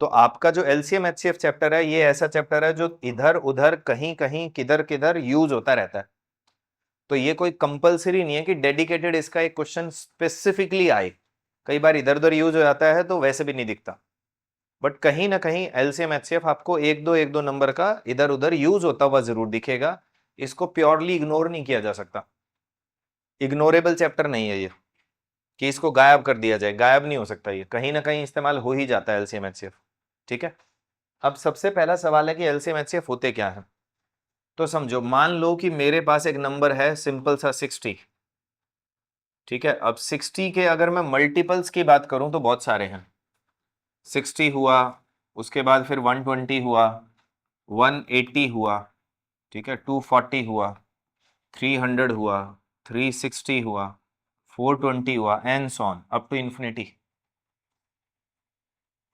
तो आपका जो एलसीएम एचसीएफ चैप्टर है ये ऐसा चैप्टर है जो इधर उधर कहीं कहीं किधर किधर यूज होता रहता है। तो ये कोई कंपलसरी नहीं है कि डेडिकेटेड इसका एक क्वेश्चन स्पेसिफिकली आए। कई बार इधर उधर यूज हो जाता है तो वैसे भी नहीं दिखता, बट कहीं ना कहीं एलसीएम एचसीएफ आपको एक दो नंबर का इधर उधर यूज होता हुआ जरूर दिखेगा। इसको प्योरली इग्नोर नहीं किया जा सकता, इग्नोरेबल चैप्टर नहीं है ये कि इसको गायब कर दिया जाए, गायब नहीं हो सकता, ये कहीं ना कहीं इस्तेमाल हो ही जाता है एलसीएम एचसीएफ। ठीक है, अब सबसे पहला सवाल है कि एलसीएम एचसीएफ होते क्या है। तो समझो, मान लो कि मेरे पास एक नंबर है सिंपल सा 60। ठीक है, अब 60 के अगर मैं मल्टीपल्स की बात करूं तो बहुत सारे हैं। 60 हुआ, उसके बाद फिर 120 हुआ, 180 हुआ, ठीक है, 240 हुआ, 300 हुआ, 360 हुआ, 420 हुआ, and so on up to infinity.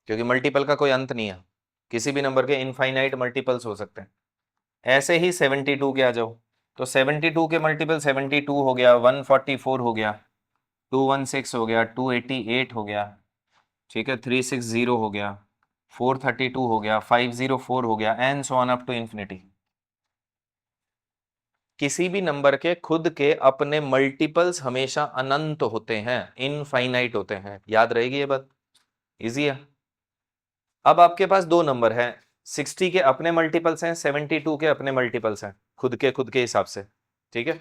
क्योंकि मल्टीपल का कोई अंत नहीं है, किसी भी नंबर के इनफाइनाइट मल्टीपल्स हो सकते हैं। ऐसे ही 72 के आ जाओ, तो 72 के मल्टीपल 72 हो गया, 144 हो गया, 216 हो गया, 288 हो गया, ठीक है, 360 हो गया, 432 हो गया, 504 हो गया, and so on up to infinity. किसी भी नंबर के खुद के अपने मल्टीपल्स हमेशा अनंत होते हैं, इनफाइनाइट होते हैं। याद रहेगी ये बात, इजी है। अब आपके पास दो नंबर हैं, 60 के अपने मल्टीपल्स हैं, 72 के अपने मल्टीपल्स हैं, खुद के हिसाब से। ठीक है,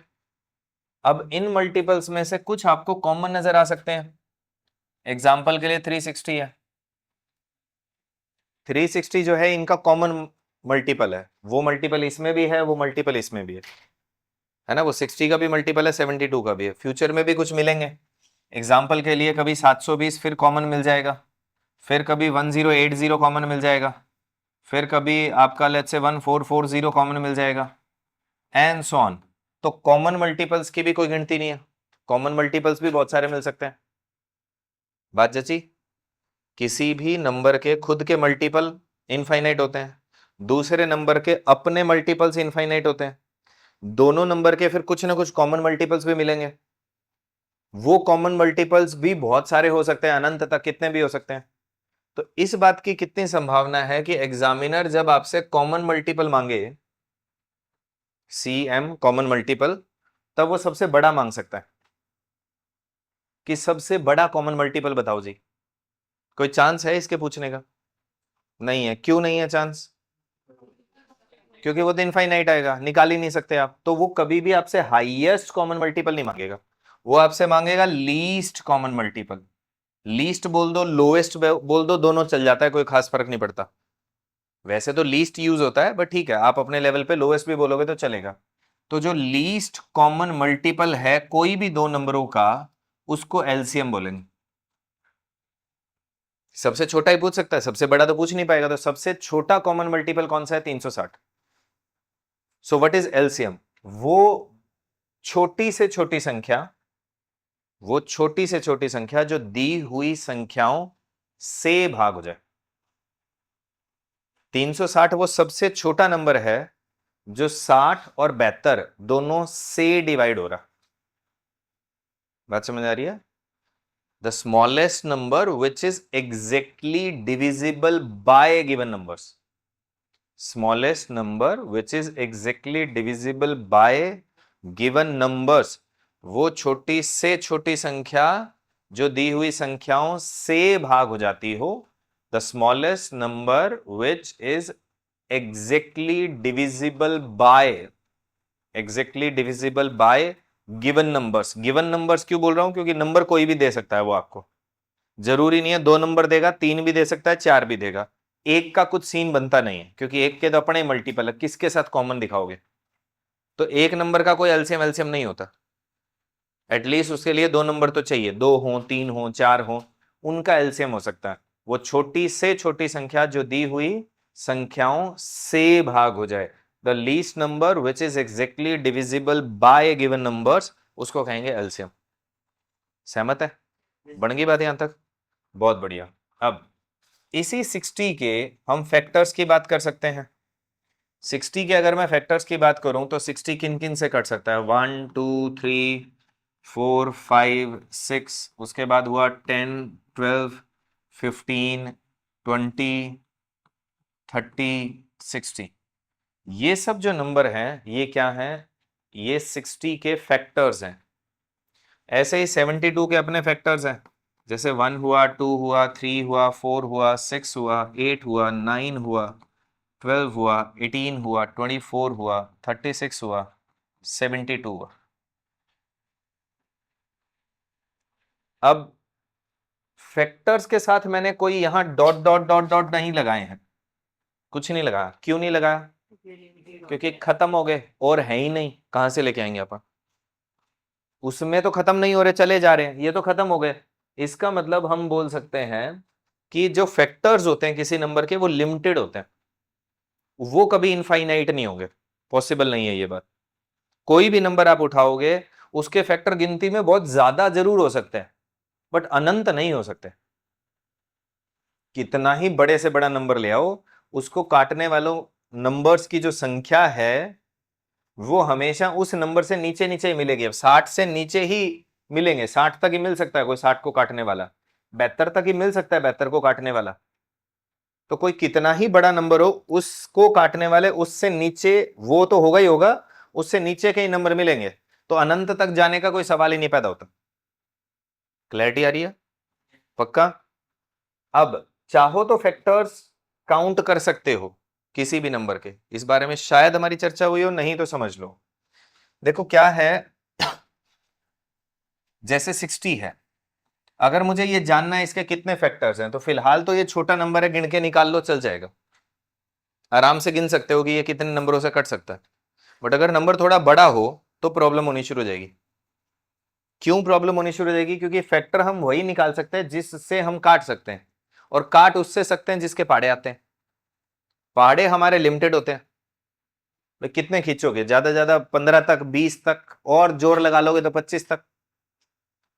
अब इन मल्टीपल्स में से कुछ आपको कॉमन नजर आ सकते हैं। एग्जाम्पल के लिए 360 है, 360 जो है इनका कॉमन मल्टीपल है, वो मल्टीपल इसमें भी है, वो मल्टीपल इसमें भी है ना, वो 60 का भी मल्टीपल है, 72 का भी है, फ्यूचर में भी कुछ मिलेंगे। एग्जाम्पल के लिए कभी 720 फिर कॉमन मिल जाएगा, फिर कभी 1080 कॉमन मिल जाएगा, फिर कभी आपका लेट्स से 1440 कॉमन मिल जाएगा, एंड सो ऑन। तो कॉमन मल्टीपल्स की भी कोई गिनती नहीं है, कॉमन मल्टीपल्स भी बहुत सारे मिल सकते हैं। बात जची, किसी भी नंबर के खुद के मल्टीपल इनफाइनाइट होते हैं, दूसरे नंबर के अपने मल्टीपल्स इनफाइनाइट होते हैं, दोनों नंबर के फिर कुछ ना कुछ कॉमन मल्टीपल्स भी मिलेंगे। वो कॉमन मल्टीपल्स भी बहुत सारे हो सकते हैं, अनंत तक कितने भी हो सकते हैं। तो इस बात की कितनी संभावना है कि एग्जामिनर जब आपसे कॉमन मल्टीपल मांगे, CM कॉमन मल्टीपल, तब वो सबसे बड़ा मांग सकता है कि सबसे बड़ा कॉमन मल्टीपल बताओ जी। कोई चांस है इसके पूछने का? नहीं है। क्यों नहीं है चांस? क्योंकि वो तो इनफाइनाइट आएगा, निकाल ही नहीं सकते आप। तो वो कभी भी आपसे हाईएस्ट कॉमन मल्टीपल नहीं मांगेगा, वो आपसे मांगेगा लीस्ट कॉमन मल्टीपल। लीस्ट बोल दो, लोएस्ट बोल दो, दोनों चल जाता है, कोई खास फर्क नहीं पड़ता। वैसे तो लीस्ट यूज होता है, बट ठीक है, आप अपने लेवल पे लोएस्ट भी बोलोगे तो चलेगा। तो जो लीस्ट कॉमन मल्टीपल है कोई भी दो नंबरों का, उसको एलसीएम बोलेंगे। सबसे छोटा ही पूछ सकता है, सबसे बड़ा तो पूछ नहीं पाएगा। तो सबसे छोटा कॉमन मल्टीपल कौन सा है? 360। So what is LCM? वो छोटी से छोटी संख्या, वो छोटी से छोटी संख्या जो दी हुई संख्याओं से भाग हो जाए। 360 वो सबसे छोटा नंबर है जो 60 और 72 दोनों से डिवाइड हो रहा। बात समझ आ रही है? The smallest number which is exactly divisible by given numbers. Smallest number which is exactly divisible by given numbers, वो छोटी से छोटी संख्या जो दी हुई संख्याओं से भाग हो जाती हो। The smallest number which is exactly divisible by, exactly divisible by given numbers. Given numbers क्यों बोल रहा हूं? क्योंकि नंबर कोई भी दे सकता है, वो आपको जरूरी नहीं है दो नंबर देगा, तीन भी दे सकता है, चार भी देगा। एक का कुछ सीन बनता नहीं है, क्योंकि एक के तो अपने मल्टीपल है, किसके साथ कॉमन दिखाओगे? तो एक नंबर का कोई एलसीएम एलसीएम नहीं होता। एटलीस्ट उसके लिए दो नंबर तो चाहिए, दो हो, तीन हो, चार हो, उनका एलसीएम हो सकता है। वो छोटी से छोटी संख्या जो दी हुई संख्याओं से भाग हो जाए, the least number which is exactly divisible by given numbers, उसको कहेंगे एलसीएम। सहमत है? बन गई बात यहां तक? बहुत बढ़िया। अब इसी 60 के हम फैक्टर्स की बात कर सकते हैं। 60 के अगर मैं फैक्टर्स की बात करूं तो 60 किन किन से कट सकता है? 1 2 3 4 5 6, उसके बाद हुआ 10 12 15 20, 30, 60, ये सब जो नंबर हैं ये क्या हैं? ये 60 के फैक्टर्स हैं। ऐसे ही 72 के अपने फैक्टर्स हैं, जैसे 1 हुआ, 2 हुआ, 3 हुआ, 4 हुआ, 6 हुआ, 8 हुआ, 9 हुआ, 12 हुआ, 18 हुआ, 24 हुआ, 36 हुआ, 72 हुआ। अब फैक्टर्स के साथ मैंने कोई यहां डॉट डॉट डॉट डॉट नहीं लगाए हैं, कुछ नहीं लगाया। क्यों नहीं लगाया? क्योंकि खत्म हो गए और है ही नहीं, कहां से लेके आएंगे अपन? उसमें तो खत्म नहीं हो रहे, चले जा रहे हैं, ये तो खत्म हो गए। इसका मतलब हम बोल सकते हैं कि जो फैक्टर्स होते हैं किसी नंबर के वो लिमिटेड होते हैं, वो कभी इनफाइनाइट नहीं होंगे, पॉसिबल नहीं है ये बात। कोई भी नंबर आप उठाओगे उसके फैक्टर गिनती में बहुत ज्यादा जरूर हो सकते हैं, बट अनंत नहीं हो सकते। कितना ही बड़े से बड़ा नंबर ले आओ, उसको काटने वालों नंबर्स की जो संख्या है वो हमेशा उस नंबर से नीचे नीचे ही मिलेगी। अब 60 से नीचे ही मिलेंगे, 60 तक ही मिल सकता है कोई 60 को काटने वाला, 72 तक ही मिल सकता है 72 को काटने वाला। तो कोई कितना ही बड़ा नंबर हो उसको काटने वाले उससे नीचे वो तो होगा ही होगा, उससे नीचे के ही नंबर मिलेंगे, तो अनंत तक जाने का कोई सवाल ही नहीं पैदा होता। क्लैरिटी आ रही है? पक्का? अब चाहो तो फैक्टर्स काउंट कर सकते हो किसी भी नंबर के, इस बारे में शायद हमारी चर्चा हुई हो, नहीं तो समझ लो। देखो क्या है, जैसे 60 है, अगर मुझे ये जानना है इसके कितने फैक्टर्स हैं, तो फिलहाल तो ये छोटा नंबर है, गिन के निकाल लो, चल जाएगा, आराम से गिन सकते हो कि ये कितने नंबरों से कट सकता है। बट अगर नंबर थोड़ा बड़ा हो तो प्रॉब्लम होनी शुरू हो जाएगी। क्यों प्रॉब्लम होनी शुरू हो जाएगी? क्योंकि फैक्टर हम वही निकाल सकते हैं जिससे हम काट सकते हैं, और काट उससे सकते हैं जिसके पहाड़े आते हैं। पहाड़े हमारे लिमिटेड होते हैं, भाई कितने खींचोगे? ज्यादा ज्यादा 15 तक, 20 तक, और जोर लगा लोगे तो 25 तक।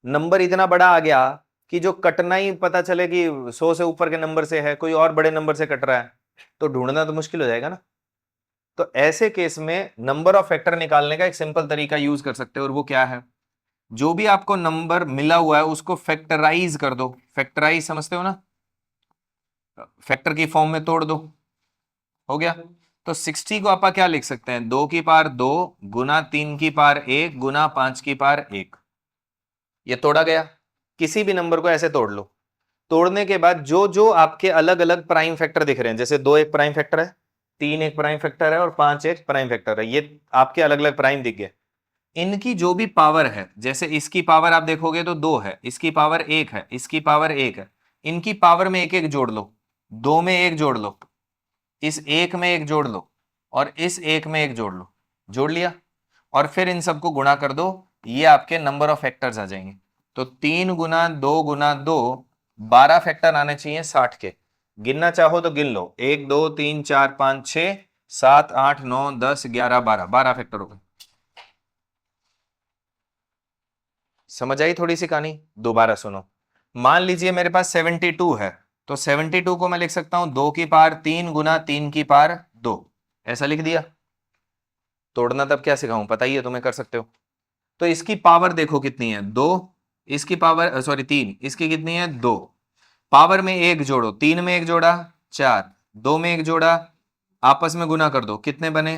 नंबर इतना बड़ा आ गया कि जो कटना ही पता चले कि 100 से ऊपर के नंबर से है, कोई और बड़े नंबर से कट रहा है, तो ढूंढना तो मुश्किल हो जाएगा ना। तो ऐसे केस में नंबर ऑफ फैक्टर निकालने का एक सिंपल तरीका यूज कर सकते हो, और वो क्या है? जो भी आपको नंबर मिला हुआ है उसको फैक्टराइज कर दो। फैक्टराइज समझते हो ना? फैक्टर की फॉर्म में तोड़ दो, हो गया। तो 60 को आप क्या लिख सकते हैं? 2 की पावर 2 गुना 3 की पावर 1 गुना 5 की पावर 1। ये तोड़ा गया। किसी भी नंबर को ऐसे तोड़ लो। तोड़ने के बाद जो जो आपके अलग अलग प्राइम फैक्टर दिख रहे हैं, जैसे 2 एक प्राइम फैक्टर है, 3 एक प्राइम फैक्टर है, और 5 एक प्राइम फैक्टर है, ये आपके अलग अलग प्राइम दिख गए। इनकी जो भी पावर है, जैसे इसकी पावर आप देखोगे तो 2 है, इसकी पावर 1 है, इसकी पावर 1 है, इनकी पावर में एक एक जोड़ लो। 2 में एक जोड़ लो, इस एक में एक जोड़ लो, और इस एक में एक जोड़ लो। जोड़ लिया, और फिर इन सबको गुणा कर दो, ये आपके नंबर ऑफ फैक्टर्स आ जाएंगे। तो 3 गुना 2 गुना 2, 12 फैक्टर आने चाहिए 60 के। गिनना चाहो तो गिन लो, 1 2 3 4 5 6 7 8 9 10 11 12, 12 फैक्टर हो गए। समझ आई थोड़ी सी कहानी? दोबारा सुनो। मान लीजिए मेरे पास 72 है, तो 72 को मैं लिख सकता हूं 2 की पावर 3 गुना 3 की पावर 2, ऐसा लिख दिया। तोड़ना तब क्या सिखाऊं, पता ही है तुम्हें, कर सकते हो। तो इसकी पावर देखो कितनी है, 2, इसकी पावर सॉरी 3, इसकी कितनी है 2, पावर में एक जोड़ो, 3 में एक जोड़ा 4, 2 में एक जोड़ा, आपस में गुना कर दो, कितने बने?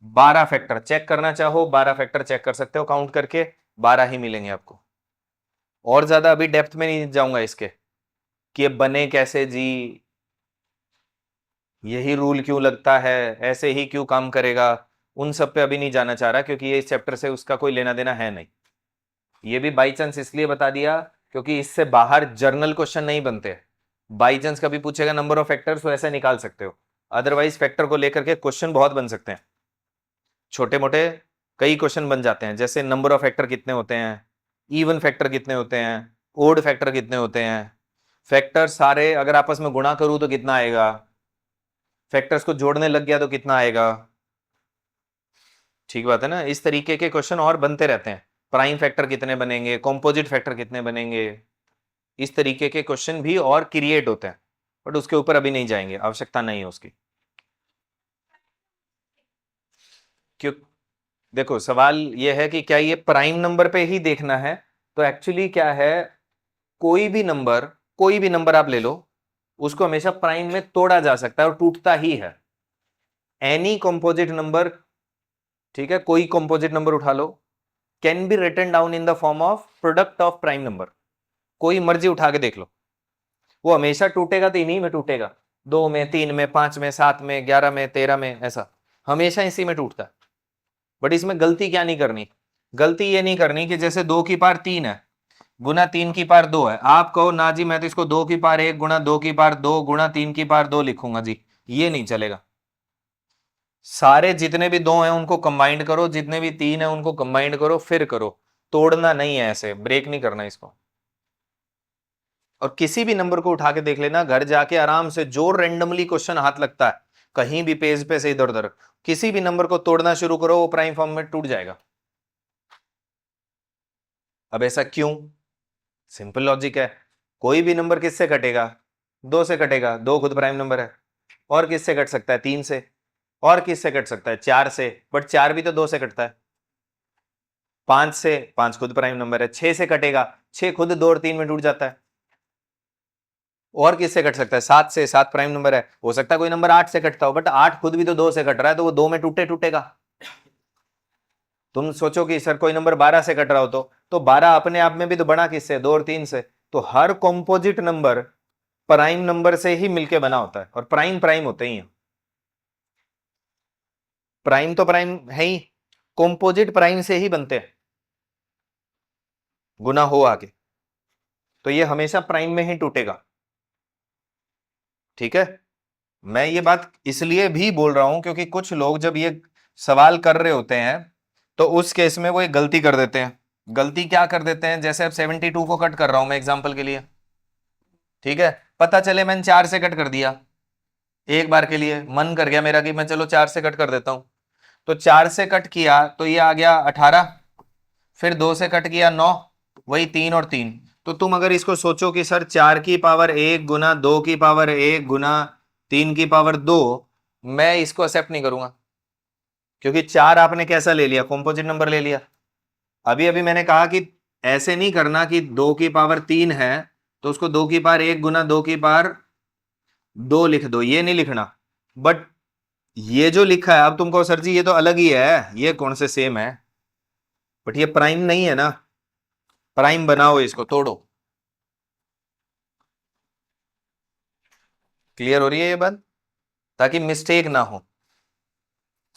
12 फैक्टर। चेक करना चाहो 12 फैक्टर चेक कर सकते हो, काउंट करके 12 ही मिलेंगे आपको। और ज्यादा अभी डेप्थ में नहीं जाऊंगा इसके कि ये बने कैसे जी, यही रूल क्यों लगता है, ऐसे ही क्यों काम करेगा, उन सब पे अभी नहीं जाना चाह रहा, क्योंकि ये इस चैप्टर से उसका कोई लेना देना है नहीं। ये भी बाई चांस इसलिए बता दिया क्योंकि इससे बाहर जर्नल क्वेश्चन नहीं बनते। बाई चांस कभी पूछेगा नंबर ऑफ फैक्टर्स, तो ऐसे निकाल सकते हो, अदरवाइज फैक्टर को लेकर के क्वेश्चन बहुत बन सकते हैं, छोटे मोटे कई क्वेश्चन बन जाते हैं। जैसे नंबर ऑफ फैक्टर कितने होते हैं, इवन फैक्टर कितने होते हैं, ओड फैक्टर कितने होते हैं, फैक्टर सारे अगर आपस में गुणा करूं तो कितना आएगा, फैक्टर्स को जोड़ने लग गया तो कितना आएगा। ठीक बात है ना? इस तरीके के क्वेश्चन और बनते रहते हैं। प्राइम फैक्टर कितने बनेंगे, कॉम्पोजिट फैक्टर कितने बनेंगे, इस तरीके के क्वेश्चन भी और क्रिएट होते हैं, बट उसके ऊपर अभी नहीं जाएंगे, आवश्यकता नहीं है उसकी। क्यों? देखो सवाल यह है कि क्या ये प्राइम नंबर पे ही देखना है? तो एक्चुअली क्या है, कोई भी नंबर आप ले लो, उसको हमेशा प्राइम में तोड़ा जा सकता है और टूटता ही है। एनी कंपोजिट नंबर, ठीक है, कोई कंपोजिट नंबर उठा लो, can be written down in the form of product of prime number. कोई मर्जी उठा के देख लो, वो हमेशा टूटेगा तो इन्हीं में टूटेगा, 2 में, 3 में, 5 में, 7 में, 11 में, 13 में, ऐसा हमेशा इसी में टूटता है। बट इसमें गलती क्या नहीं करनी, गलती ये नहीं करनी कि जैसे 2 की पावर 3 है गुना 3 की पावर 2 है, आप कहो ना जी मैं तो इसको 2 की पावर 1 गुना 2 की पावर 2 गुना 3 की पावर 2 लिखूंगा जी, ये नहीं चलेगा। सारे जितने भी 2 हैं उनको कंबाइंड करो, जितने भी 3 हैं उनको कंबाइंड करो, फिर करो, तोड़ना नहीं है, ऐसे ब्रेक नहीं करना इसको। और किसी भी नंबर को उठा के देख लेना घर जाके आराम से, जो रेंडमली क्वेश्चन हाथ लगता है कहीं भी पेज पे से इधर उधर, किसी भी नंबर को तोड़ना शुरू करो, वो प्राइम फॉर्म में टूट जाएगा। अब ऐसा क्यों? सिंपल लॉजिक है, कोई भी नंबर किससे कटेगा? 2 से कटेगा, 2 खुद प्राइम नंबर है। और किससे कट सकता है? 3 से। और किससे कट सकता है? 4 से, बट 4 भी तो 2 से कटता है। 5 से, 5 खुद प्राइम नंबर है। 6 से कटेगा, 6 खुद 2 और 3 में टूट जाता है। और किससे कट सकता है? 7 से, 7 प्राइम नंबर है। हो सकता है कोई नंबर 8 से कटता हो, बट 8 खुद भी तो 2 से कट रहा है, तो वो 2 में टूटेगा। तुम सोचो कि सर कोई नंबर 12 से कट रहा हो, तो 12 अपने आप में भी तो बना किससे? 2 और 3 से। तो हर कॉम्पोजिट नंबर प्राइम नंबर से ही मिलके बना होता है, और प्राइम प्राइम होते ही हैं। प्राइम तो प्राइम है ही, कॉम्पोजिट प्राइम से ही बनते हैं, गुना हो आगे, तो ये हमेशा प्राइम में ही टूटेगा। ठीक है, मैं ये बात इसलिए भी बोल रहा हूं क्योंकि कुछ लोग जब ये सवाल कर रहे होते हैं तो उस केस में वो एक गलती कर देते हैं। गलती क्या कर देते हैं? जैसे अब 72 को कट कर रहा हूं मैं एग्जांपल के लिए, ठीक है, पता चले मैंने 4 से कट कर दिया, एक बार के लिए मन कर गया मेरा कि मैं चलो 4 से कट कर देता हूं, तो 4 से कट किया तो ये आ गया 18, फिर 2 से कट किया 9, वही 3 और 3। तो तुम अगर इसको सोचो कि सर 4 की पावर 1 गुना 2 की पावर 1 गुना 3 की पावर 2, मैं इसको एक्सेप्ट नहीं करूंगा, क्योंकि 4 आपने कैसा ले लिया? कॉम्पोजिट नंबर ले लिया। अभी अभी मैंने कहा कि ऐसे नहीं करना कि 2 की पावर 3 है तो उसको 2 की पावर 1 गुना 2 की पावर 2 लिख दो, ये नहीं लिखना। बट ये जो लिखा है, अब तुम कहो सर जी ये तो अलग ही है, ये कौन से सेम है? बट ये प्राइम नहीं है ना, प्राइम बनाओ, इसको तोड़ो। क्लियर हो रही है ये बात? ताकि मिस्टेक ना हो।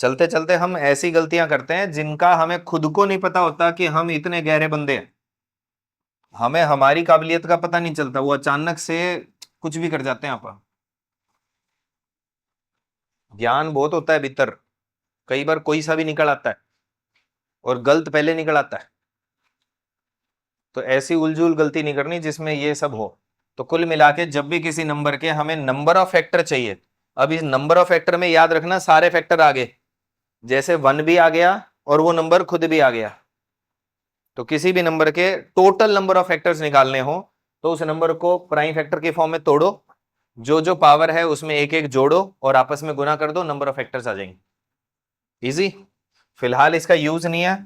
चलते चलते हम ऐसी गलतियां करते हैं जिनका हमें खुद को नहीं पता होता कि हम इतने गहरे बंदे हैं, हमें हमारी काबिलियत का पता नहीं चलता, वो अचानक से कुछ भी कर जाते हैं आप। ज्ञान बहुत होता है भीतर, कई बार कोई सा भी निकल आता है और गलत पहले निकल आता है, तो ऐसी उलझुल गलती नहीं करनी जिसमें ये सब हो। तो कुल मिला के जब भी किसी नंबर के हमें नंबर ऑफ फैक्टर चाहिए, अब इस नंबर ऑफ फैक्टर में याद रखना सारे फैक्टर आ गए, जैसे 1 भी आ गया और वो नंबर खुद भी आ गया, तो किसी भी नंबर के टोटल नंबर ऑफ फैक्टर्स निकालने हो तो उस नंबर को प्राइम फैक्टर के फॉर्म में तोड़ो, जो जो पावर है उसमें एक एक जोड़ो और आपस में गुना कर दो, नंबर ऑफ फैक्टर्स आ जाएंगे। इजी। फिलहाल इसका यूज नहीं है,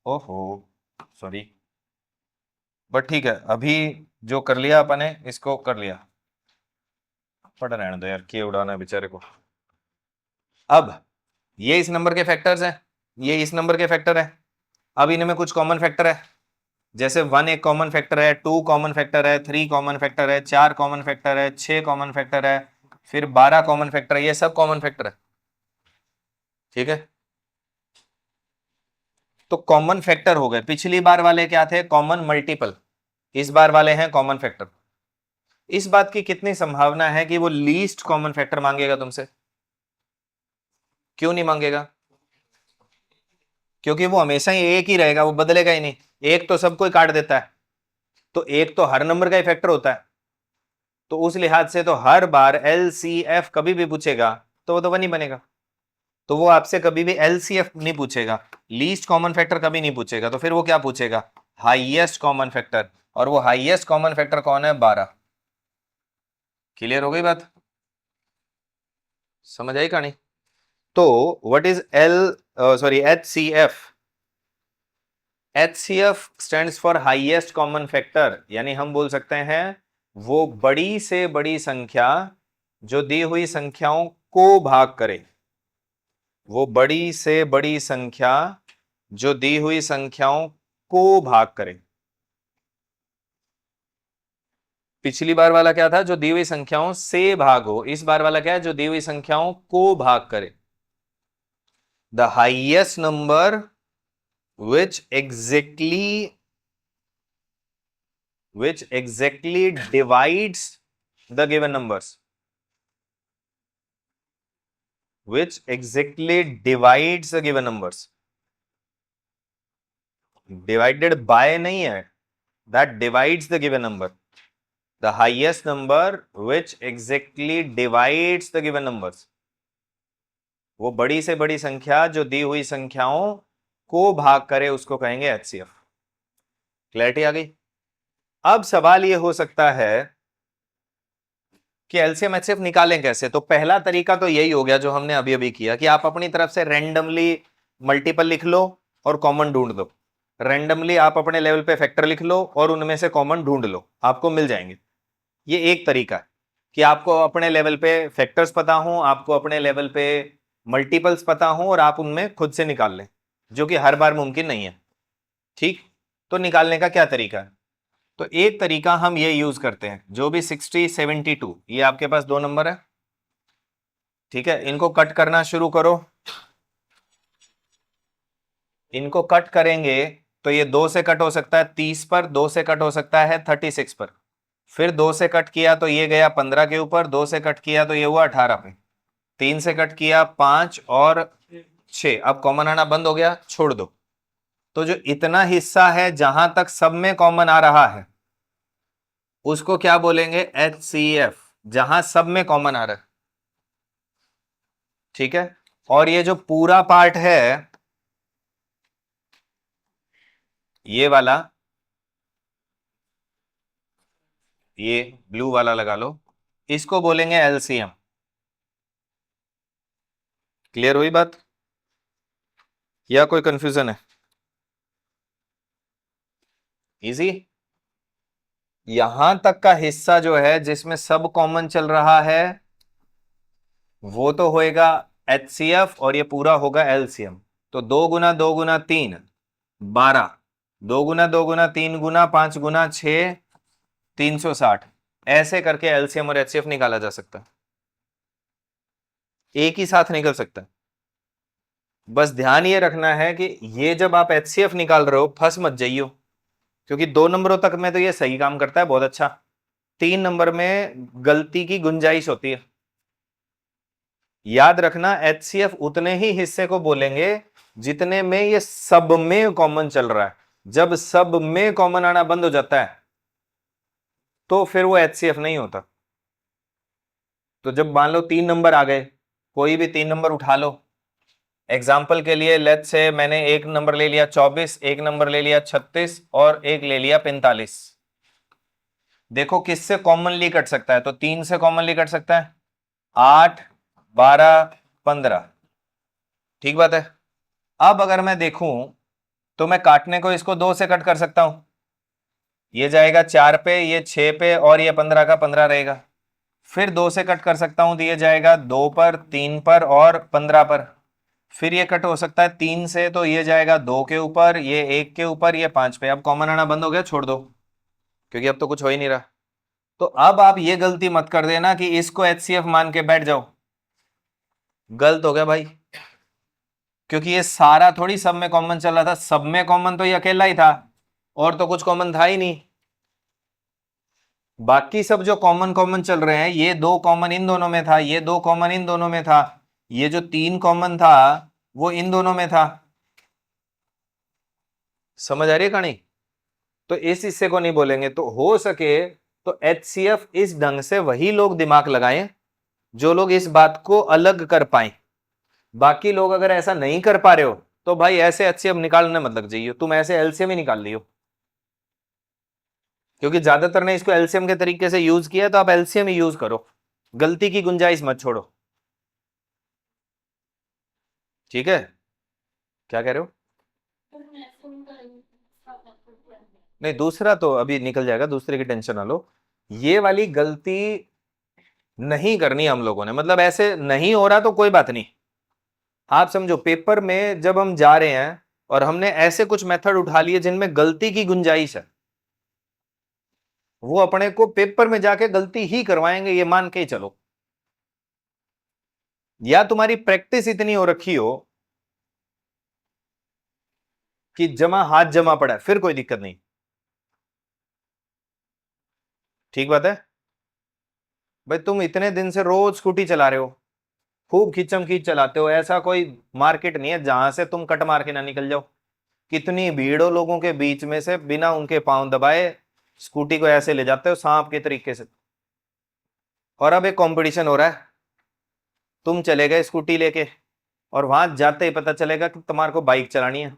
ओहो सॉरी, बट ठीक है, अभी जो कर लिया अपन ने इसको कर लिया, पढ़ रहने दो यार, किए उड़ाना है बेचारे को। अब ये इस नंबर के फैक्टर्स हैं, ये इस नंबर के फैक्टर है। अब इनमें कुछ कॉमन फैक्टर है, जैसे 1 एक कॉमन फैक्टर है, 2 कॉमन फैक्टर है, 3 कॉमन फैक्टर है, 4 कॉमन फैक्टर है, 6 कॉमन फैक्टर है, फिर 12 कॉमन फैक्टर है, ये सब कॉमन फैक्टर है। ठीक है, तो कॉमन फैक्टर हो गए। पिछली बार वाले क्या थे? Common multiple. इस बार वाले हैं कॉमन फैक्टर। इस बात की कितनी संभावना है कि वो लीस्ट कॉमन फैक्टर मांगेगा तुमसे? क्यों नहीं मांगेगा? क्योंकि वो हमेशा ही एक ही रहेगा, वो बदलेगा ही नहीं। एक तो सबको ही काट देता है, तो एक तो हर नंबर का ही फैक्टर होता है, तो उस लिहाज से तो हर बार एलसीएफ कभी भी पूछेगा तो वो तो 1 ही बनेगा, तो वो आपसे कभी भी एलसीएफ नहीं पूछेगा, लीस्ट कॉमन फैक्टर कभी नहीं पूछेगा। तो फिर वो क्या पूछेगा? हाईएस्ट कॉमन फैक्टर, और वो हाईएस्ट कॉमन फैक्टर कौन है? 12। क्लियर हो गई बात? समझ आई कहानी? तो what is HCF? HCF stands for highest common factor, यानी हम बोल सकते हैं वो बड़ी से बड़ी संख्या जो दी हुई संख्याओं को भाग करे, वो बड़ी से बड़ी संख्या जो दी हुई संख्याओं को भाग करे। पिछली बार वाला क्या था? जो दी हुई संख्याओं से भाग हो। इस बार वाला क्या है? जो दी हुई संख्याओं को भाग करे। The highest number which exactly divides the given numbers, which exactly divides the given numbers, divided by नहीं है, that divides the given number, the highest number which exactly divides the given numbers, वो बड़ी से बड़ी संख्या जो दी हुई संख्याओं को भाग करे उसको कहेंगे HCF। क्लैरिटी आ गई? अब सवाल ये हो सकता है कि एलसीएम एचसीएफ निकालें कैसे। तो पहला तरीका तो यही हो गया जो हमने अभी अभी किया कि आप अपनी तरफ से रैंडमली मल्टीपल लिख लो और कॉमन ढूंढ दो। रैंडमली आप अपने लेवल पे फैक्टर लिख लो और उनमें से कॉमन ढूंढ लो, आपको मिल जाएंगे। ये एक तरीका है कि आपको अपने लेवल पे फैक्टर्स पता हो, आपको अपने लेवल पे मल्टीपल्स पता हो और आप उनमें खुद से निकाल लें, जो कि हर बार मुमकिन नहीं है। ठीक, तो निकालने का क्या तरीका है? तो एक तरीका हम ये यूज करते हैं, जो भी 60 72, ये आपके पास दो नंबर है, ठीक है, इनको कट करना शुरू करो। इनको कट करेंगे तो ये 2 से कट हो सकता है 30 पर, 2 से कट हो सकता है 36 पर, फिर 2 से कट किया तो ये गया 15 के ऊपर, 2 से कट किया तो ये हुआ 18 पे, 3 से कट किया 5 और 6। अब कॉमन आना बंद हो गया, छोड़ दो। तो जो इतना हिस्सा है जहां तक सब में कॉमन आ रहा है उसको क्या बोलेंगे? HCF, जहां सब में कॉमन आ रहा है। ठीक है, और ये जो पूरा पार्ट है ये वाला, ये ब्लू वाला लगा लो, इसको बोलेंगे LCM। क्लियर हुई बात या कोई कंफ्यूजन है? इजी। यहां तक का हिस्सा जो है जिसमें सब कॉमन चल रहा है वो तो होएगा HCF और ये पूरा होगा LCM। तो 2 गुना 2 गुना 3 12, 2 गुना 2 गुना 3 गुना 5 गुना 6 360, ऐसे करके LCM और HCF निकाला जा सकता है, एक ही साथ निकल सकता है। बस ध्यान ये रखना है कि ये जब आप HCF निकाल रहे हो फंस मत जाइयो, क्योंकि 2 नंबरों तक में तो ये सही काम करता है, बहुत अच्छा। 3 नंबर में गलती की गुंजाइश होती है। याद रखना HCF उतने ही हिस्से को बोलेंगे जितने में ये सब में कॉमन चल रहा है। जब सब में कॉमन आना बंद हो जाता है तो फिर वो HCF नहीं होता। तो जब मान लो 3 नंबर आ गए, कोई भी 3 नंबर उठा लो, एग्जाम्पल के लिए लेट्स से मैंने एक नंबर ले लिया 24, एक नंबर ले लिया 36 और एक ले लिया 45। देखो किससे कॉमनली कट सकता है? तो 3 से कॉमनली कट सकता है, 8 12 15। ठीक बात है। अब अगर मैं देखूं तो मैं काटने को इसको 2 से कट कर सकता हूं, ये जाएगा 4 पे, ये 6 पे और ये 15 का 15 रहेगा। फिर 2 से कट कर सकता हूं तो ये जाएगा 2 पर, 3 पर और 15 पर। फिर ये कट हो सकता है 3 से, तो ये जाएगा 2 के ऊपर, ये 1 के ऊपर, ये 5 पे। अब कॉमन आना बंद हो गया, छोड़ दो, क्योंकि अब तो कुछ हो ही नहीं रहा। तो अब आप ये गलती मत कर देना कि इसको HCF मान के बैठ जाओ, गलत हो गया भाई, क्योंकि ये सारा थोड़ी सब में कॉमन चल रहा था। सब में कॉमन तो ये अकेला ही था और तो कुछ कॉमन था ही नहीं। बाकी सब जो कॉमन कॉमन चल रहे हैं, ये 2 कॉमन इन दोनों में था, ये 2 कॉमन इन दोनों में था, ये जो 3 कॉमन था वो इन दोनों में था। समझ आ रही है कहानी? तो इस हिस्से को नहीं बोलेंगे। तो हो सके तो HCF इस ढंग से वही लोग दिमाग लगाएं जो लोग इस बात को अलग कर पाए। बाकी लोग अगर ऐसा नहीं कर पा रहे हो तो भाई ऐसे HCF निकालने मत लग जाइए, तुम ऐसे LCM ही निकाल लियो, क्योंकि ज्यादातर ने इसको LCM के तरीके से यूज किया, तो आप LCM ही यूज करो, गलती की गुंजाइश मत छोड़ो। ठीक है, क्या कह रहे हो? नहीं, दूसरा तो अभी निकल जाएगा, दूसरे की टेंशन ना लो। ये वाली गलती नहीं करनी हम लोगों ने, मतलब ऐसे नहीं हो रहा तो कोई बात नहीं। आप समझो पेपर में जब हम जा रहे हैं और हमने ऐसे कुछ मेथड उठा लिए जिनमें गलती की गुंजाइश है, वो अपने को पेपर में जाके गलती ही करवाएंगे, ये मान के ही चलो। या तुम्हारी प्रैक्टिस इतनी हो रखी हो कि जमा हाथ जमा पड़ा है, फिर कोई दिक्कत नहीं। ठीक बात है भाई, तुम इतने दिन से रोज स्कूटी चला रहे हो, खूब खींचम खींच चलाते हो, ऐसा कोई मार्केट नहीं है जहां से तुम कट मार के ना निकल जाओ। कितनी भीड़ हो लोगों के बीच में से, बिना उनके पांव दबाए स्कूटी को ऐसे ले जाते हो सांप के तरीके से। और अब एक कंपटीशन हो रहा है, तुम चले गए स्कूटी लेके और वहां जाते ही पता चलेगा कि तुम्हारे को बाइक चलानी है।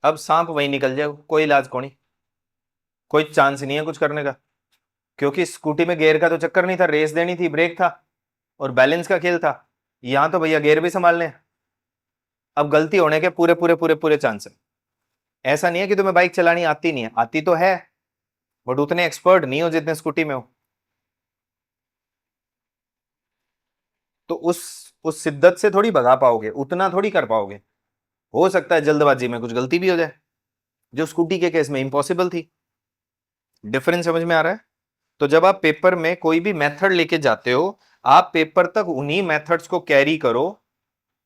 अब सांप वहीं निकल जाए, कोई इलाज को नहीं, कोई चांस नहीं है कुछ करने का। क्योंकि स्कूटी में गियर का तो चक्कर नहीं था, रेस देनी थी, ब्रेक था और बैलेंस का खेल था। यहां तो भैया गियर भी संभालने हैं। अब गलती होने के पूरे पूरे पूरे पूरे चांस है। ऐसा नहीं है कि तुम्हें बाइक चलानी आती नहीं है, आती तो है, बट उतने एक्सपर्ट नहीं हो जितने स्कूटी में हो। तो उस शिद्दत से थोड़ी भगा पाओगे, उतना थोड़ी कर पाओगे। हो सकता है जल्दबाजी में कुछ गलती भी हो जाए, जो स्कूटी के केस में इम्पॉसिबल थी। डिफरेंस समझ में आ रहा है? तो जब आप पेपर में कोई भी मेथड लेके जाते हो, आप पेपर तक उन्हीं मेथड्स को कैरी करो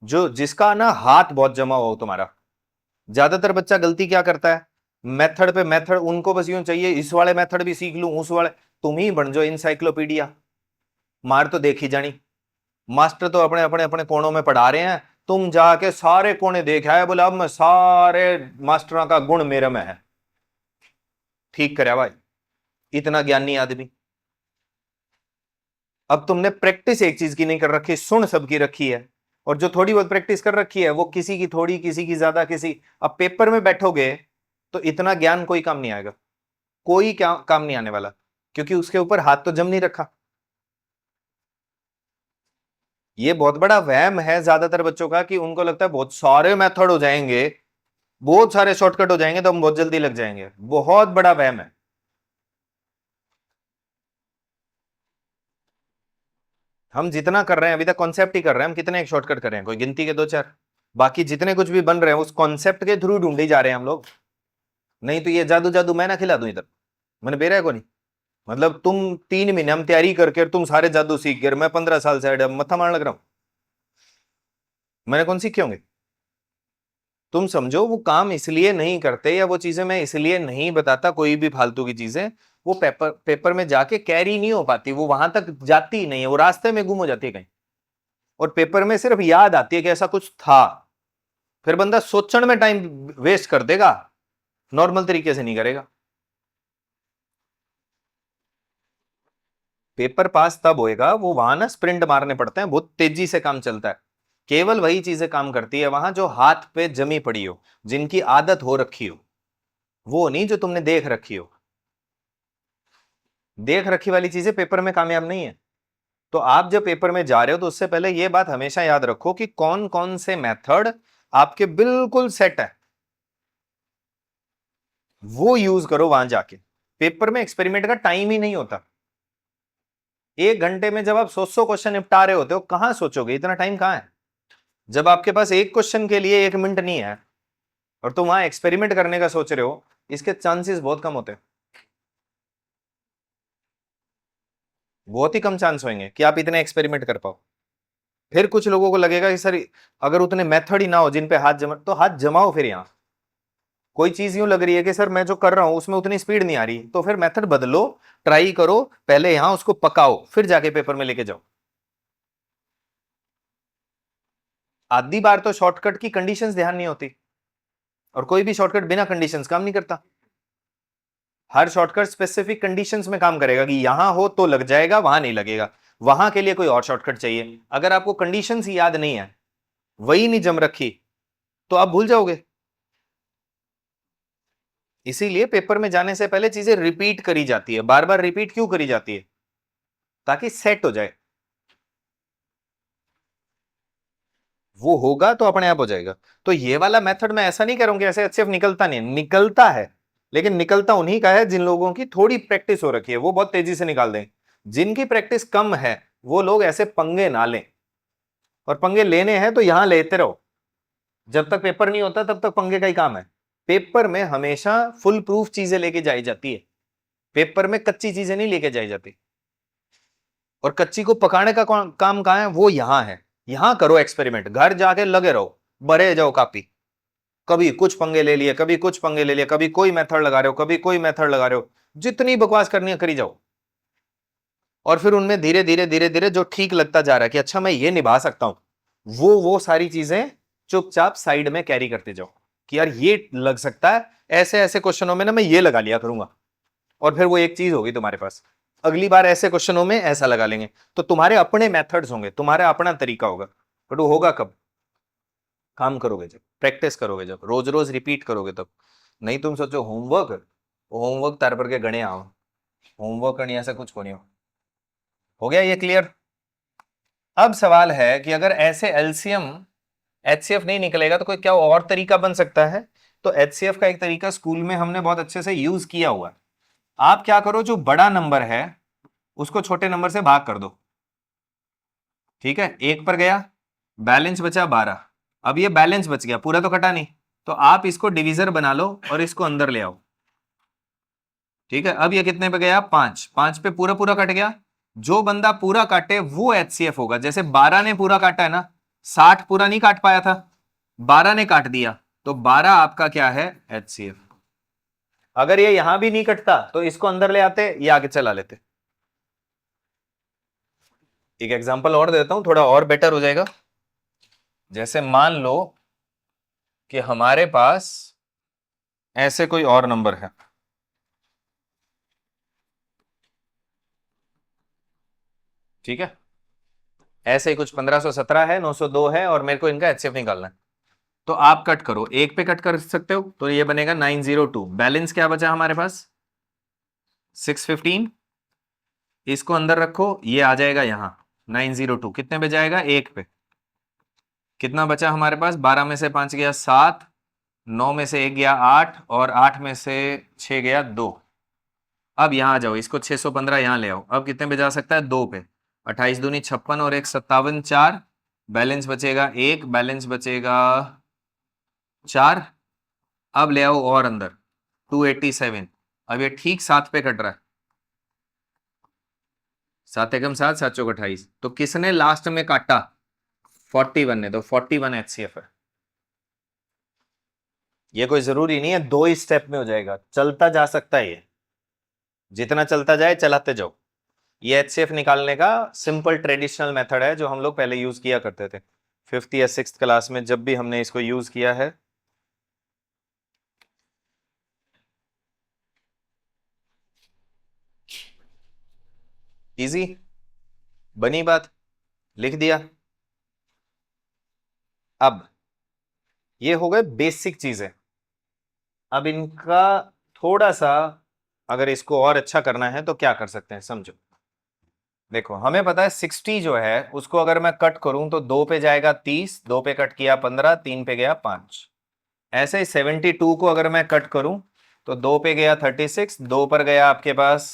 जो जिसका ना हाथ बहुत जमा हो तुम्हारा। ज्यादातर बच्चा गलती क्या करता है, मेथड पे मेथड, उनको बस यूं चाहिए इस वाले मेथड भी सीख लूं उस वाले। तुम ही बन जाओ इंसाइक्लोपीडिया, मार तो देखी जानी। मास्टर तो अपने अपने अपने कोनों में पढ़ा रहे हैं, तुम जाके सारे कोने देख आए, बोले अब मैं सारे मास्टरों का गुण मेरे में है। ठीक करे भाई, इतना ज्ञानी आदमी। अब तुमने प्रैक्टिस एक चीज की नहीं कर रखी, सुन सबकी रखी है। और जो थोड़ी बहुत प्रैक्टिस कर रखी है वो किसी की थोड़ी, किसी की ज्यादा, किसी। अब पेपर में बैठोगे तो इतना ज्ञान कोई काम नहीं आएगा, कोई क्या काम नहीं आने वाला, क्योंकि उसके ऊपर हाथ तो जम नहीं रखा। ये बहुत बड़ा वहम है ज्यादातर बच्चों का कि उनको लगता है बहुत सारे मेथड हो जाएंगे, बहुत सारे शॉर्टकट हो जाएंगे तो हम बहुत जल्दी लग जाएंगे। बहुत बड़ा वहम है। हम जितना कर रहे हैं अभी तक कॉन्सेप्ट ही कर रहे हैं, हम कितने एक शॉर्टकट कर रहे हैं, कोई गिनती के दो चार। बाकी जितने कुछ भी बन रहे हैं उस कॉन्सेप्ट के थ्रू ढूंढे जा रहे हैं हम लोग। नहीं तो ये जादू जादू मैं ना खिला दूं इधर, मैंने बेरा को नहीं। मतलब तुम 3 महीने हम तैयारी करके तुम सारे जादू सीख गए, मैं 15 साल से मत्था मारने लग रहा हूं, मैंने कौन सीखे होंगे? तुम समझो वो काम इसलिए नहीं करते, या वो चीजें मैं इसलिए नहीं बताता, कोई भी फालतू की चीजें वो पेपर पेपर में जाके कैरी नहीं हो पाती, वो वहां तक जाती ही नहीं है, वो रास्ते में गुम हो जाती है कहीं। और पेपर में सिर्फ याद आती है कि ऐसा कुछ था, फिर बंदा सोचने में टाइम वेस्ट कर देगा, नॉर्मल तरीके से नहीं करेगा। पेपर पास तब होएगा, वो वहां ना स्प्रिंट मारने पड़ते हैं, बहुत तेजी से काम चलता है। केवल वही चीजें काम करती है वहां जो हाथ पे जमी पड़ी हो, जिनकी आदत हो रखी हो, वो नहीं जो तुमने देख रखी हो। देख रखी वाली चीजें पेपर में कामयाब नहीं है। तो आप जब पेपर में जा रहे हो तो उससे पहले यह बात हमेशा याद रखो कि कौन कौन से मेथड आपके बिल्कुल सेट है, वो यूज करो वहां जाके। पेपर में एक्सपेरिमेंट का टाइम ही नहीं होता। 1 घंटे में जब आप 100 क्वेश्चन निपटा रहे होते हो, कहां सोचोगे, इतना टाइम कहां है? जब आपके पास एक क्वेश्चन के लिए 1 मिनट नहीं है और तुम वहां एक्सपेरिमेंट करने का सोच रहे हो, इसके चांसेस बहुत कम होते हैं। बहुत ही कम चांस होंगे कि आप इतने एक्सपेरिमेंट कर पाओ। फिर कुछ लोगों को लगेगा कि सर अगर उतने मेथड ही ना हो जिन पे हाथ जमा, तो हाथ जमाओ फिर। यहां कोई चीज यूं लग रही है कि सर मैं जो कर रहा हूं उसमें उतनी स्पीड नहीं आ रही, तो फिर मेथड बदलो, ट्राई करो, पहले यहां उसको पकाओ, फिर जाके पेपर में लेके जाओ। आधी बार तो शॉर्टकट की कंडीशंस ध्यान नहीं होती, और कोई भी शॉर्टकट बिना कंडीशंस काम नहीं करता। हर शॉर्टकट स्पेसिफिक कंडीशंस में काम करेगा कि यहां हो तो लग जाएगा, वहां नहीं लगेगा, वहां के लिए कोई और शॉर्टकट चाहिए। अगर आपको कंडीशंस ही याद नहीं है, वही नहीं जम रखी, तो आप भूल जाओगे। इसीलिए पेपर में जाने से पहले चीजें रिपीट करी जाती है। बार बार रिपीट क्यों करी जाती है? ताकि सेट हो जाए। वो होगा तो अपने आप हो जाएगा। तो ये वाला मेथड मैं ऐसा नहीं कह रहा हूं कि ऐसे अच्छे निकलता नहीं, निकलता है, लेकिन निकलता उन्हीं का है जिन लोगों की थोड़ी प्रैक्टिस हो रखी है, वो बहुत तेजी से निकाल दें। जिनकी प्रैक्टिस कम है वो लोग ऐसे पंगे ना लें, और पंगे लेने हैं तो यहां लेते रहो, जब तक पेपर नहीं होता तब तक पंगे का ही काम है। पेपर में हमेशा फुल प्रूफ चीजें लेके जाई जाती है, पेपर में कच्ची चीजें नहीं लेके जाई जाती, और कच्ची को पकाने का काम कहां है, वो यहां है। यहां करो एक्सपेरिमेंट, घर जाके लगे रहो, भरे जाओ कापी, कभी कुछ पंगे ले लिए, कभी कुछ पंगे ले लिए, कभी कोई मेथड लगा रहे हो, कभी कोई मेथड लगा रहे हो, जितनी बकवास करनी है करी जाओ। और फिर उनमें धीरे धीरे धीरे धीरे जो ठीक लगता जा रहा है कि अच्छा मैं ये निभा सकता हूं, वो सारी चीजें चुपचाप साइड में कैरी करते जाओ कि यार ये लग सकता है, ऐसे ऐसे क्वेश्चनों में ना मैं ये लगा लिया करूंगा, और फिर वो एक चीज होगी तुम्हारे पास, अगली बार ऐसे क्वेश्चनों में ऐसा लगा लेंगे। तो तुम्हारे अपने मेथड्स होंगे, तुम्हारा अपना तरीका होगा, बट वो होगा कब, काम करोगे जब, प्रैक्टिस करोगे जब, रोज रोज रिपीट करोगे तब। नहीं तुम सोचो होमवर्क, होमवर्क तार पर के गणे आओ, होमवर्क करनी ऐसा कुछ को नहीं हो गया ये क्लियर। अब सवाल है कि अगर ऐसे एलसीएम एचसीएफ नहीं निकलेगा तो कोई क्या और तरीका बन सकता है। तो एचसीएफ का एक तरीका स्कूल में हमने बहुत अच्छे से यूज किया हुआ है। आप क्या करो, जो बड़ा नंबर है उसको छोटे नंबर से भाग कर दो, ठीक है, एक पर गया, बैलेंस बचा 12, अब ये बैलेंस बच गया, पूरा तो कटा नहीं, तो आप इसको डिविजर बना लो और इसको अंदर ले आओ, ठीक है। अब ये कितने पे गया, 5, 5 पे पूरा पूरा कट गया। जो बंदा पूरा काटे वो एचसीएफ होगा। जैसे 12 ने पूरा काटा है ना, 60 पूरा नहीं काट पाया था, 12 ने काट दिया, तो 12 आपका क्या है, एचसीएफ। अगर ये यहां भी नहीं कटता तो इसको अंदर ले आते, ये आगे चला लेते। एक एग्जांपल और देता हूं, थोड़ा और बेटर हो जाएगा। जैसे मान लो कि हमारे पास ऐसे कोई और नंबर है, ठीक है, ऐसे ही कुछ 1517 है, 902 है, और मेरे को इनका एचसीएफ निकालना है। तो आप कट करो, एक पे कट कर सकते हो, तो ये बनेगा 902। बैलेंस क्या बचा हमारे पास, 615, इसको अंदर रखो, ये आ जाएगा यहां 902, कितने पे जाएगा, एक पे। कितना बचा हमारे पास, 12 में से 5 गया 7, 9 में से 1 गया 8, और 8 में से 6 गया 2। अब यहां आ जाओ, इसको 615 यहां ले आओ, अब कितने पे जा सकता है, 2 पे। 28 दूनी 56 और 1 57, 4, बैलेंस बचेगा 1, बैलेंस बचेगा 4। अब ले आओ और अंदर 287, अब ये ठीक 7 पे कट रहा है, 7 एकम 7, 7 चौक 28, तो किसने लास्ट में काटा, 41 ने, तो 41 एचसीएफ है। ये कोई जरूरी नहीं है 2 ही स्टेप में हो जाएगा, चलता जा सकता है, ये जितना चलता जाए चलाते जाओ। ये एचसीएफ निकालने का सिंपल ट्रेडिशनल मेथड है जो हम लोग पहले यूज किया करते थे 5th या 6th क्लास में, जब भी हमने इसको यूज किया है। इजी बनी बात, लिख दिया। अब ये हो गए बेसिक चीजें। अब इनका थोड़ा सा अगर इसको और अच्छा करना है तो क्या कर सकते हैं, समझो। देखो हमें पता है 60 जो है उसको अगर मैं कट करूं तो 2 पे जाएगा 30, 2 पे कट किया 15, 3 पे गया 5। ऐसे ही 72 को अगर मैं कट करूं तो 2 पे गया 36, 2 पर गया आपके पास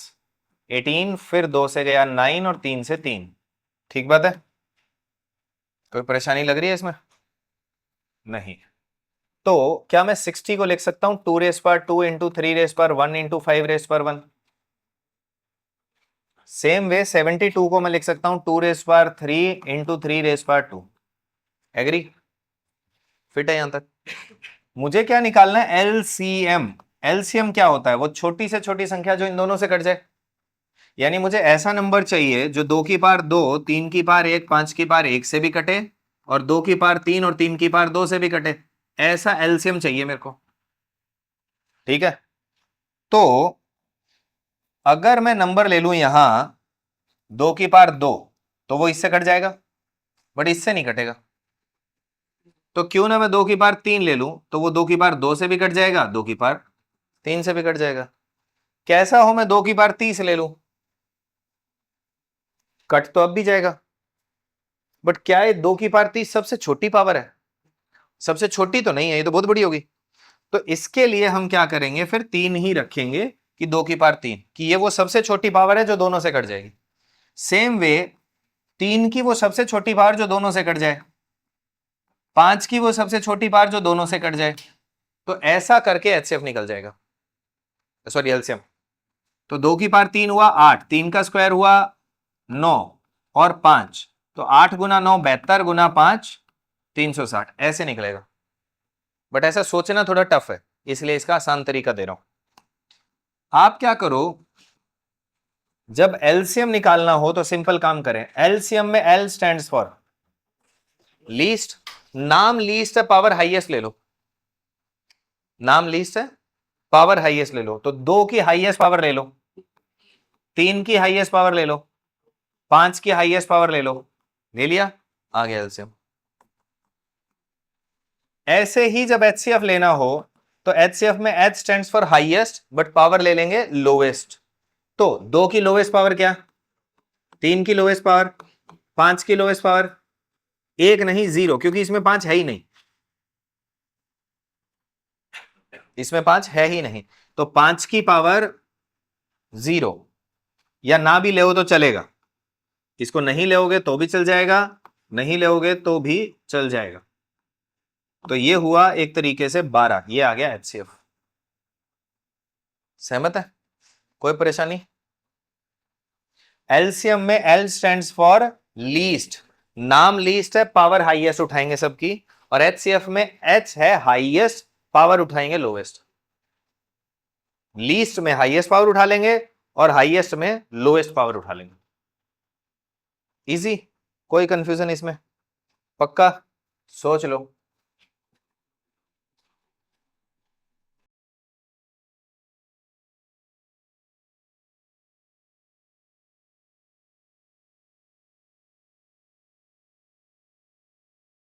18, फिर 2 से गया 9 और 3 से 3। ठीक बात है, कोई परेशानी लग रही है इसमें, नहीं। तो क्या मैं 60 को लिख सकता हूं 2 रेस पर 2 इंटू 3 रेस पर 1 इंटू 5 रेस पर 1। सेम वे 72 को मैं लिख सकता हूं 2 रेस पर 3 इंटू 3 रेस पर 2। एग्री, फिट है यहां तक। मुझे क्या निकालना है, एलसीएम। एलसीएम क्या होता है, वो छोटी से छोटी संख्या जो इन दोनों से कट जाए। यानी मुझे ऐसा नंबर चाहिए जो 2 की पावर 2, 3 की पावर 1, 5 की पावर 1 से भी कटे, और 2 की पावर 3 और 3 की पावर 2 से भी कटे। ऐसा एलसीएम चाहिए मेरे को, ठीक है। तो अगर मैं नंबर ले लूं यहां 2 की पावर 2, तो वो इससे कट जाएगा, बट इससे नहीं कटेगा। तो क्यों ना मैं 2 की पावर 3 ले लूं, तो वो 2 की पावर 2 से भी कट जाएगा, 2 की पावर 3 से भी कट जाएगा। कैसा हो मैं 2 की पावर 30 ले लूं, कट तो अब भी जाएगा, बट क्या ये 2 की पावर 30 सबसे छोटी पावर है, सबसे छोटी तो नहीं है, ये तो बहुत बड़ी होगी। तो इसके लिए हम क्या करेंगे, फिर 3 ही रखेंगे कि 2 की पावर 3, कि ये वो सबसे छोटी पावर है जो दोनों से कट जाएगी। सेम वे 3 की वो सबसे छोटी पावर जो दोनों से कट जाए, 5 की वो सबसे छोटी पावर जो दोनों से कट जाए, तो ऐसा करके एचसीएफ निकल जाएगा, सॉरी एलसीएम। तो 2 की पावर 3 हुआ 8, 3 का स्क्वायर हुआ 9 और 5, तो 8 गुना 9 72 गुना 5 360, ऐसे निकलेगा। बट ऐसा सोचना थोड़ा टफ है, इसलिए इसका आसान तरीका दे रहा हूं। आप क्या करो, जब एलसीएम निकालना हो तो सिंपल काम करें। एलसीएम में एल स्टैंड्स फॉर लीस्ट, नाम लीस्ट है, पावर हाईएस्ट ले लो। नाम लीस्ट है, पावर हाईएस्ट ले लो, तो 2 की हाईएस्ट पावर ले लो, 3 की हाईएस्ट पावर ले लो, 5 की हाईएस्ट पावर ले लो, ले लिया, आ गया एलसीएम। ऐसे ही जब एचसीएफ लेना हो तो एचसीएफ में H stands for highest, but power ले लेंगे लोवेस्ट। तो 2 की लोवेस्ट पावर क्या, 3 की लोवेस्ट पावर, 5 की लोवेस्ट पावर, 1 नहीं 0, क्योंकि इसमें 5 है ही नहीं, इसमें 5 है ही नहीं, तो 5 की पावर 0, या ना भी ले तो चलेगा, इसको नहीं लेोगे तो भी चल जाएगा, नहीं लेोगे तो भी चल जाएगा। तो ये हुआ एक तरीके से 12, ये आ गया एचसीएफ। सहमत है, कोई परेशानी? एलसीएम में एल स्टैंड्स फॉर लीस्ट, नाम लीस्ट है, पावर हाईएस्ट उठाएंगे सबकी, और एचसीएफ में एच है हाईएस्ट, पावर उठाएंगे लोवेस्ट। लीस्ट में हाईएस्ट पावर उठा लेंगे और हाईएस्ट में लोएस्ट पावर उठा लेंगे। इजी, कोई कंफ्यूजन इसमें? पक्का सोच लो।